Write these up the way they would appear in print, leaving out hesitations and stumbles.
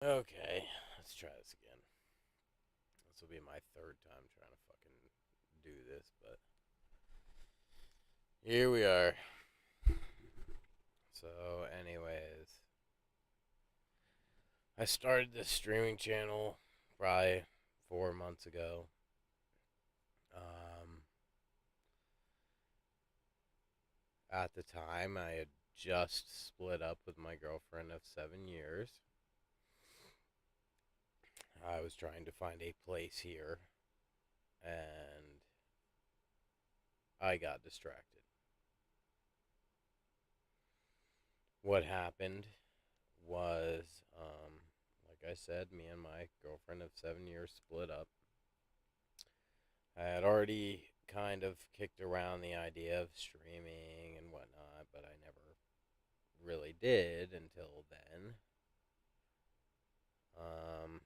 Okay, let's try this again. This will be my third time trying to fucking do this, but here we are. So, anyways, I started this streaming channel probably 4 months ago. Um, at the time, I had just split up with my girlfriend of 7 years. I was trying to find a place here, and I got distracted. What happened was, like I said, me and my girlfriend of 7 years split up. I had already kind of kicked around the idea of streaming and whatnot, but I never really did until then. Um,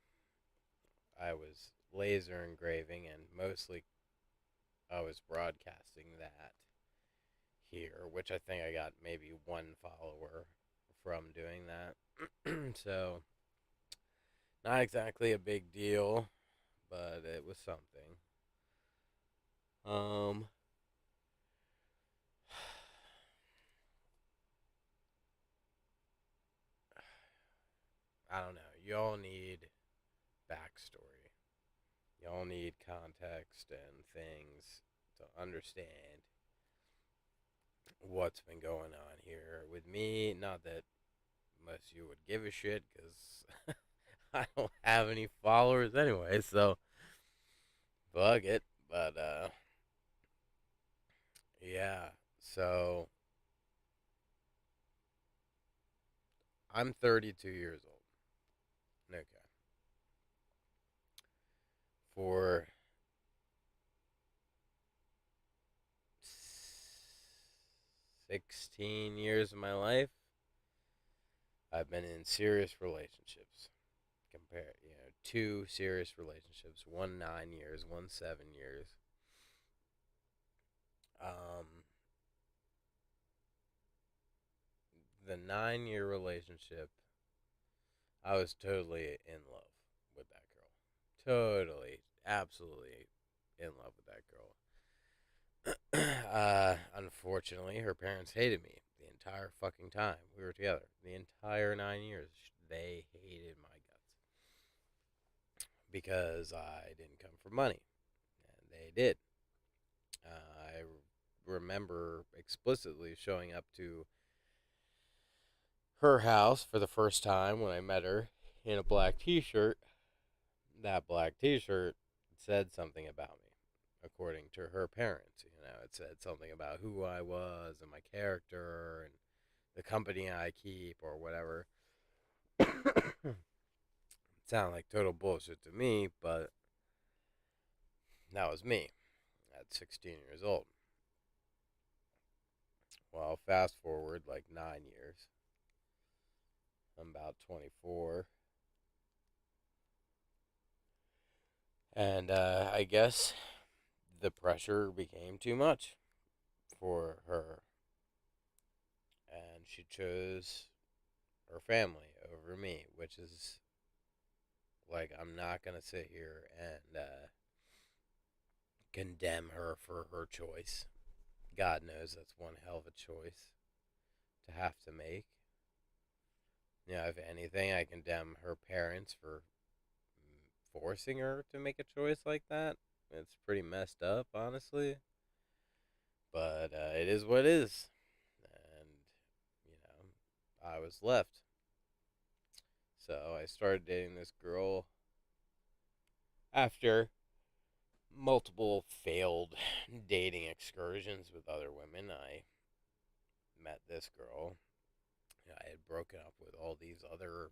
I was laser engraving, and mostly I was broadcasting that here, which I think I got maybe one follower from doing that. So, not exactly a big deal, but it was something. Um, I don't know. Y'all need backstory. Y'all need context and things to understand what's been going on here with me. Not that unless you would give a shit, because I don't have any followers anyway, so fuck it. But, yeah. So, I'm 32 years old. Okay. For 16 years of my life, I've been in serious relationships. Two serious relationships, one 9 years, one 7 years. Um, the 9 year relationship, I was totally in love with that girl. Totally, absolutely in love with that girl. Unfortunately, her parents hated me the entire fucking time we were together. The entire 9 years, they hated my guts because I didn't come from money, and they did. I remember explicitly showing up to her house for the first time when I met her in a black T-shirt. That black T-shirt said something about me, according to her parents. It said something about who I was and my character and the company I keep or whatever. It sounded like total bullshit to me, but that was me at 16 years old. Well, fast forward like 9 years. I'm about 24. And I guess the pressure became too much for her. And she chose her family over me, which is like, I'm not going to sit here and condemn her for her choice. God knows that's one hell of a choice to have to make. If anything, I condemn her parents for forcing her to make a choice like that. It's pretty messed up, honestly. But it is what it is. And, I was left. So I started dating this girl after multiple failed dating excursions with other women. I met this girl. I had broken up with all these other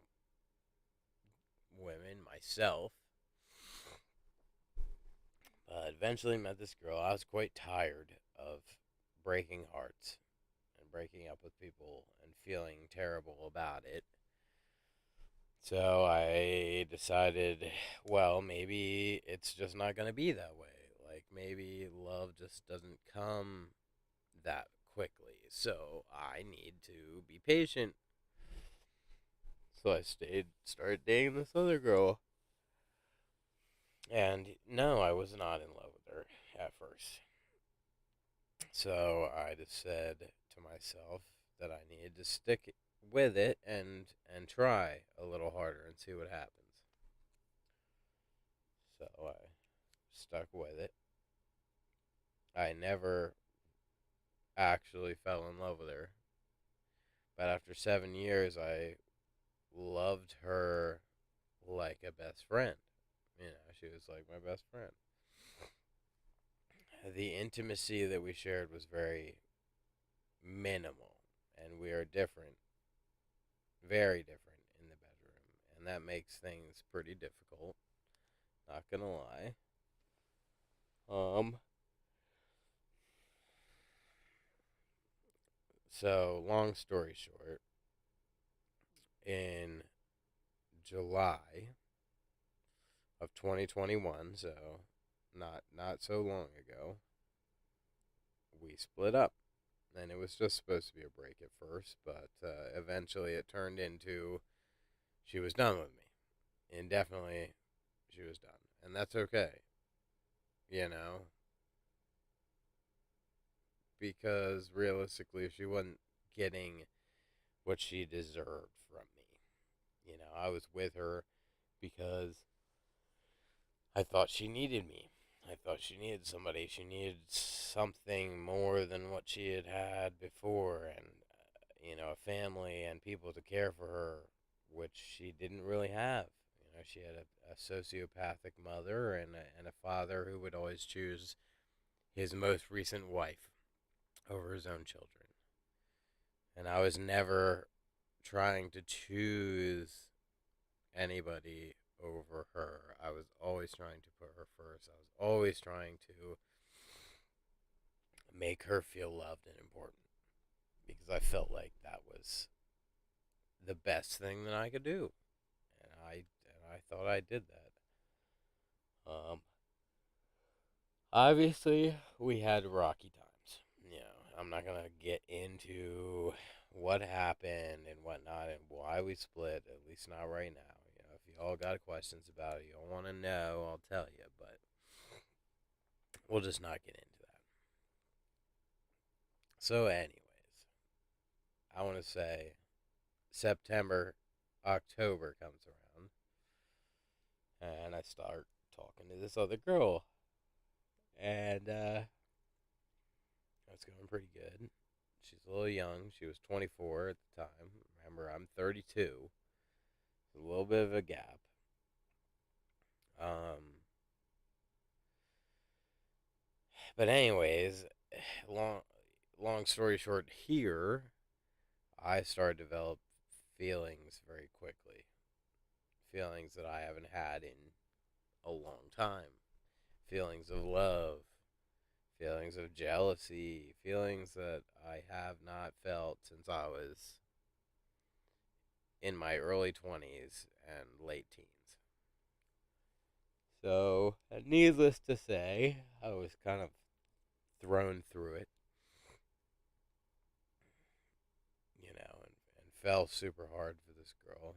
women myself. But eventually met this girl. I was quite tired of breaking hearts and breaking up with people and feeling terrible about it. So I decided, well, maybe it's just not going to be that way. Like, maybe love just doesn't come that quickly. So I need to be patient. So I started dating this other girl. And no, I was not in love with her at first. So I just said to myself that I needed to stick with it and try a little harder and see what happens. So I stuck with it. I never actually fell in love with her. But after 7 years, I loved her like a best friend. She was like my best friend. The intimacy that we shared was very minimal, and we are different, very different in the bedroom, and that makes things pretty difficult. Not gonna lie. Um. So long story short, in July of 2021, so not so long ago, we split up. And it was just supposed to be a break at first, but eventually it turned into she was done with me. Indefinitely, she was done. And that's okay, you know, because realistically, she wasn't getting what she deserved from me. I was with her because I thought she needed me. I thought she needed somebody. She needed something more than what she had had before, and a family and people to care for her, which she didn't really have. She had a sociopathic mother and a father who would always choose his most recent wife over his own children. And I was never trying to choose anybody over her. I was always trying to put her first. I was always trying to make her feel loved and important because I felt like that was the best thing that I could do. And I thought I did that. Obviously we had rocky times. I'm not gonna get into what happened and whatnot and why we split. At least not right now. If you all got questions about it, you all want to know, I'll tell you. But we'll just not get into that. So, anyways, I want to say September, October comes around, and I start talking to this other girl, and it's going pretty good. She's a little young. She was 24 at the time. Remember, I'm 32. A little bit of a gap. Um, but anyways, long long story short, here I started to develop feelings very quickly. Feelings that I haven't had in a long time. Feelings of love, feelings of jealousy, feelings that I have not felt since I was in my early 20s and late teens. So, needless to say, I was kind of thrown through it, and fell super hard for this girl.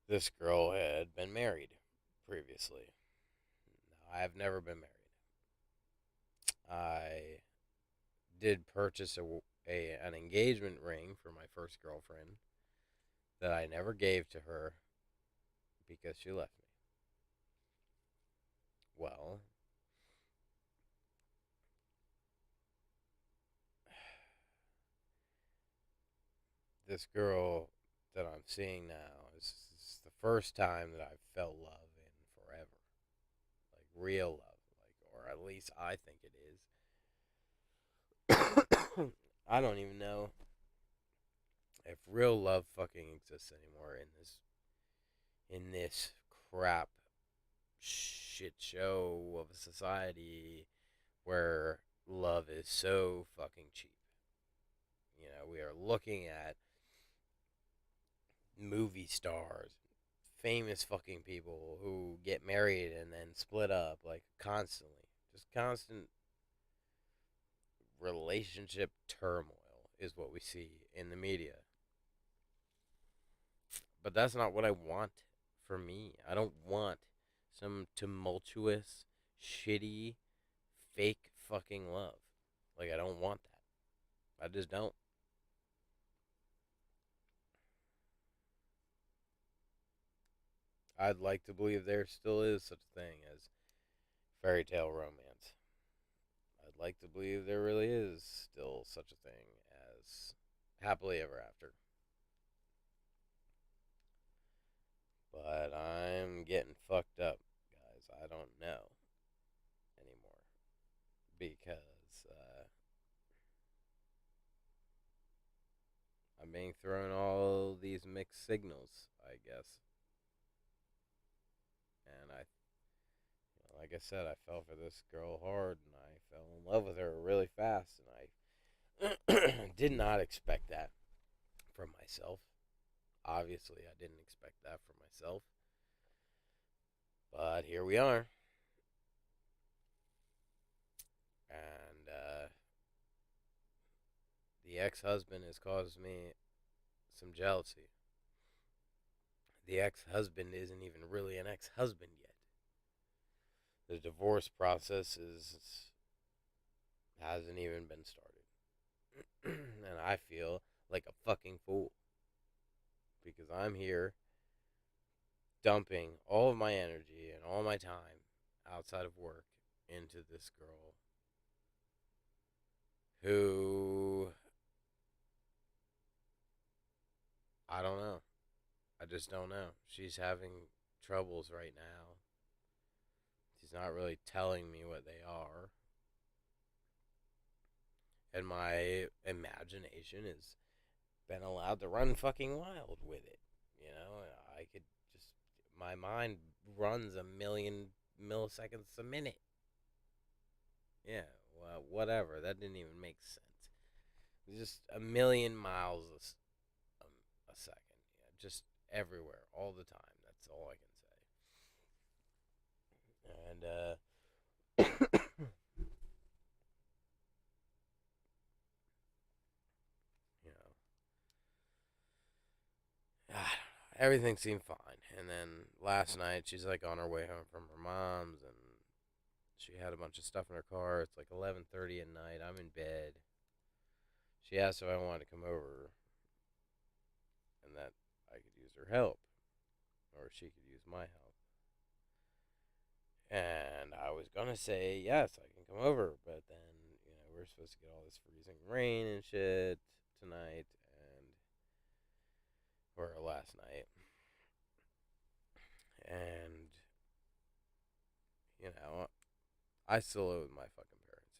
This girl had been married previously. I have never been married. I did purchase an engagement ring for my first girlfriend that I never gave to her because she left me. Well, this girl that I'm seeing now is the first time that I've felt love in forever. Like real love, or at least I think it is. I don't even know if real love fucking exists anymore in this crap shit show of a society where love is so fucking cheap. We are looking at movie stars, famous fucking people who get married and then split up like constantly. Just constant relationship turmoil is what we see in the media. But that's not what I want for me. I don't want some tumultuous, shitty, fake fucking love. Like, I don't want that. I just don't. I'd like to believe there still is such a thing as fairy tale romance. I'd like to believe there really is still such a thing as happily ever after. But I'm getting fucked up, guys. I don't know anymore because I'm being thrown all these mixed signals, I guess. And like I said, I fell for this girl hard, and I fell in love with her really fast, and I did not expect that from myself. Obviously, I didn't expect that from myself, but here we are, and the ex-husband has caused me some jealousy. The ex-husband isn't even really an ex-husband yet. The divorce process is hasn't even been started. And I feel like a fucking fool because I'm here dumping all of my energy and all my time outside of work into this girl who I don't know. I just don't know. She's having troubles right now. She's not really telling me what they are. And my imagination has been allowed to run fucking wild with it. You know, I could just, my mind runs a million milliseconds a minute. Yeah, well, whatever. That didn't even make sense. Just a million miles a second. Yeah, just everywhere, all the time. That's all I can say. And you know, everything seemed fine. And then last night, she's like on her way home from her mom's, and she had a bunch of stuff in her car. It's like 11:30 at night. I'm in bed. She asked if I wanted to come over, and that I could use her help, or she could use my help. And I was gonna say yes, I can come over, but then we're supposed to get all this freezing rain and shit tonight, and or last night, and you know I still live with my fucking parents.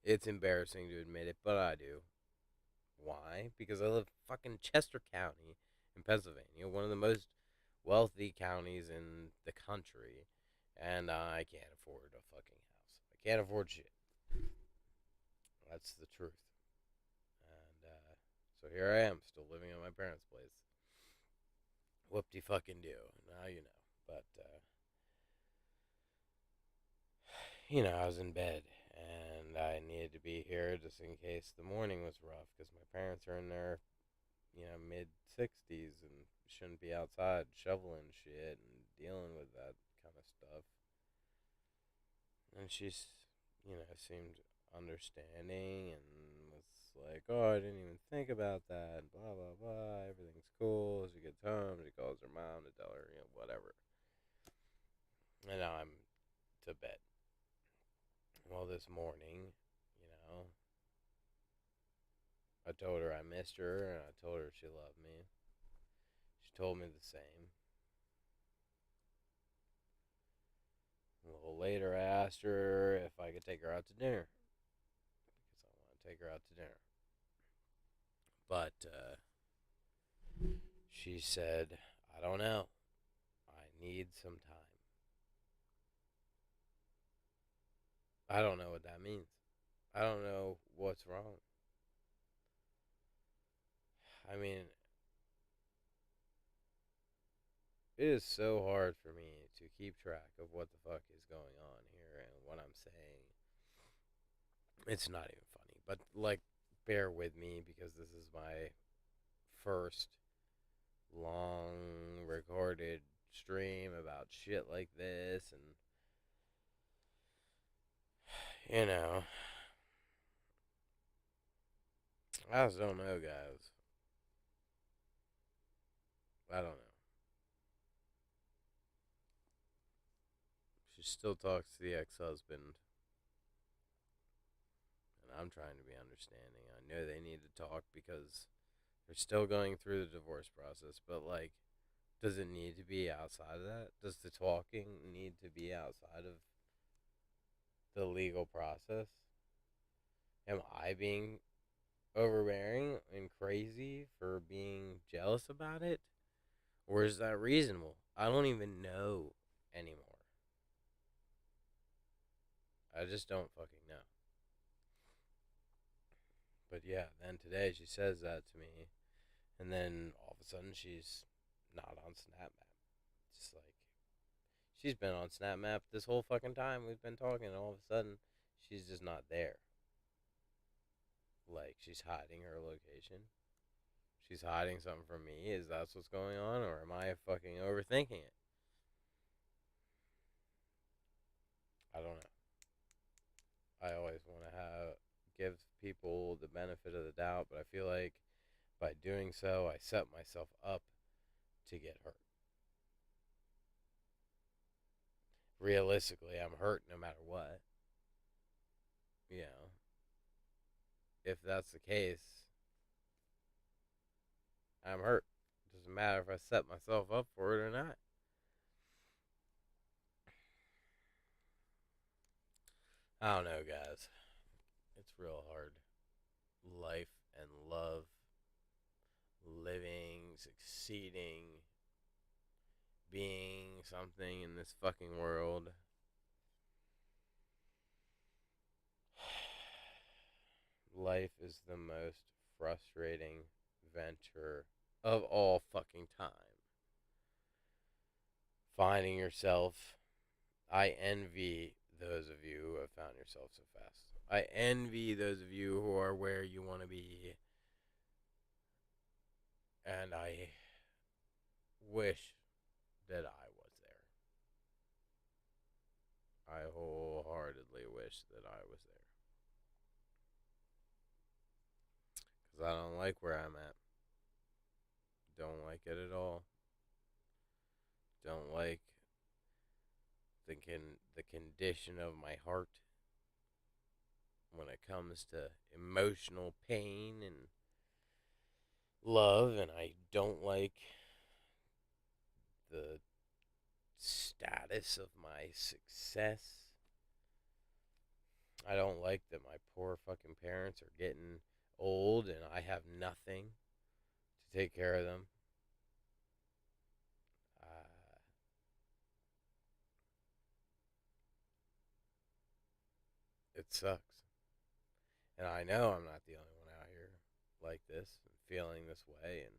It's embarrassing to admit it, but I do. Why? Because I live in fucking Chester County in Pennsylvania, one of the most wealthy counties in the country, and I can't afford a fucking house. I can't afford shit. That's the truth. And so here I am, still living at my parents' place. Whoop de fucking do. Now you know. But I was in bed and I needed to be here just in case the morning was rough because my parents are in their mid 60s and shouldn't be outside shoveling shit and dealing with that kind of stuff. And she's seemed understanding and was like, "Oh, I didn't even think about that." Blah blah blah. Everything's cool. She gets home, she calls her mom to tell her, whatever. And now I'm to bed. Well, this morning, you know, I told her I missed her, and I told her she loved me. She told me the same. A little later, I asked her if I could take her out to dinner because I want to take her out to dinner. But she said, "I don't know. I need some time." I don't know what that means. I don't know what's wrong. I mean, it is so hard for me to keep track of what the fuck is going on here and what I'm saying. It's not even funny, but like, bear with me because this is my first long retarded stream about shit like this, and you know, I just don't know, guys. I don't know. She still talks to the ex-husband, and I'm trying to be understanding. I know they need to talk because they're still going through the divorce process, but like, does it need to be outside of that? Does the talking need to be outside of the legal process? Am I being overbearing and crazy for being jealous about it? Or is that reasonable? I don't even know anymore. I just don't fucking know. But yeah, then today she says that to me, and then all of a sudden she's not on SnapMap. Just like, she's been on SnapMap this whole fucking time we've been talking, and all of a sudden she's just not there. Like, she's hiding her location. She's hiding something from me. Is that what's going on, or am I fucking overthinking it? I don't know. I always want to give people the benefit of the doubt, but I feel like by doing so, I set myself up to get hurt. Realistically, I'm hurt no matter what. You know, if that's the case, I'm hurt. Doesn't matter if I set myself up for it or not. I don't know, guys. It's real hard. Life and love, living, succeeding, being something in this fucking world. Life is the most frustrating venture of all fucking time. Finding yourself. I envy those of you who have found yourself so fast. I envy those of you who are where you want to be. And I wish that I was there. I wholeheartedly wish that I was there. Because I don't like where I'm at. Don't like it at all. Don't like the condition of my heart when it comes to emotional pain and love, and I don't like the status of my success. I don't like that my poor fucking parents are getting old and I have nothing to take care of them. It sucks. And I know I'm not the only one out here like this and feeling this way and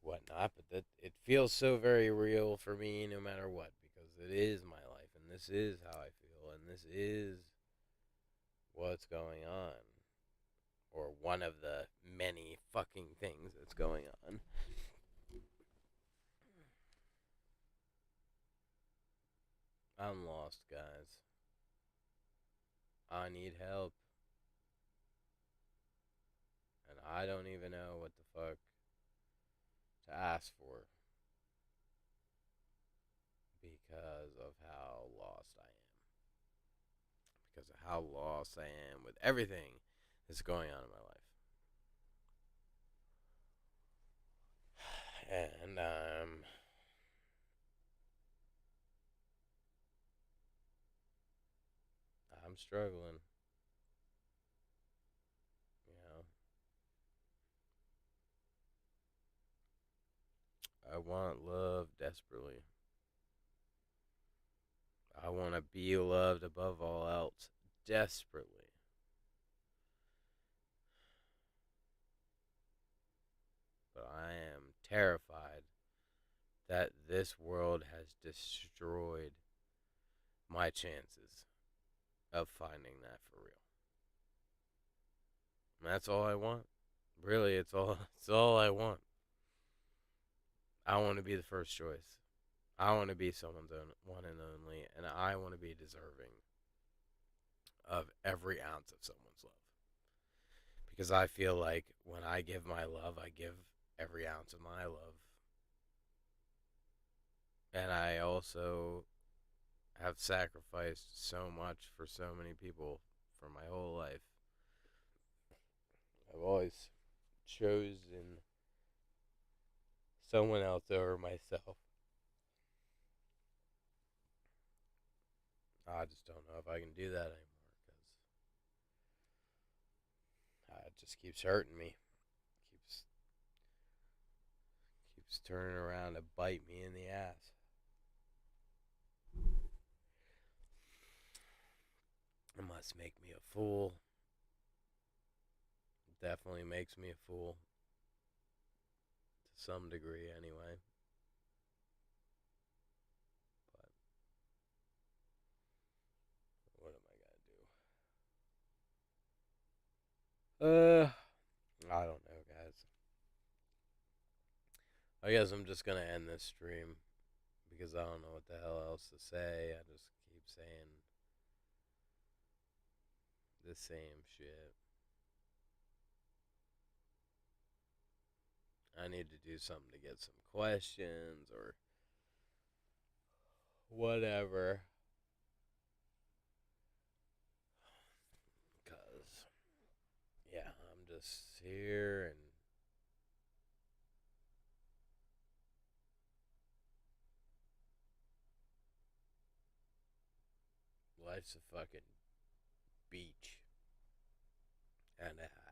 whatnot, but that it feels so very real for me no matter what, because it is my life and this is how I feel and this is what's going on, or one of the many fucking things that's going on. I'm lost, guys. I need help, and I don't even know what the fuck to ask for because of how lost I am. Because of how lost I am with everything that's going on in my life. And I'm struggling. You know, I want love desperately. I want to be loved above all else desperately. But I am terrified that this world has destroyed my chances of finding that for real. And that's all I want. Really, it's all I want. I want to be the first choice. I want to be someone's own one and only, and I want to be deserving of every ounce of someone's love. Because I feel like when I give my love, I give every ounce of my love. And I also have sacrificed so much for so many people for my whole life. I've always chosen someone else over myself. I just don't know if I can do that anymore because it just keeps hurting me. Keeps keeps turning around to bite me in the ass. It must make me a fool. It definitely makes me a fool to some degree anyway. But what am I gonna do? I don't know, guys. I guess I'm just gonna end this stream because I don't know what the hell else to say. I just keep saying the same shit. I need to do something to get some questions or whatever. Because, yeah, I'm just here and life's a fucking beach and a half.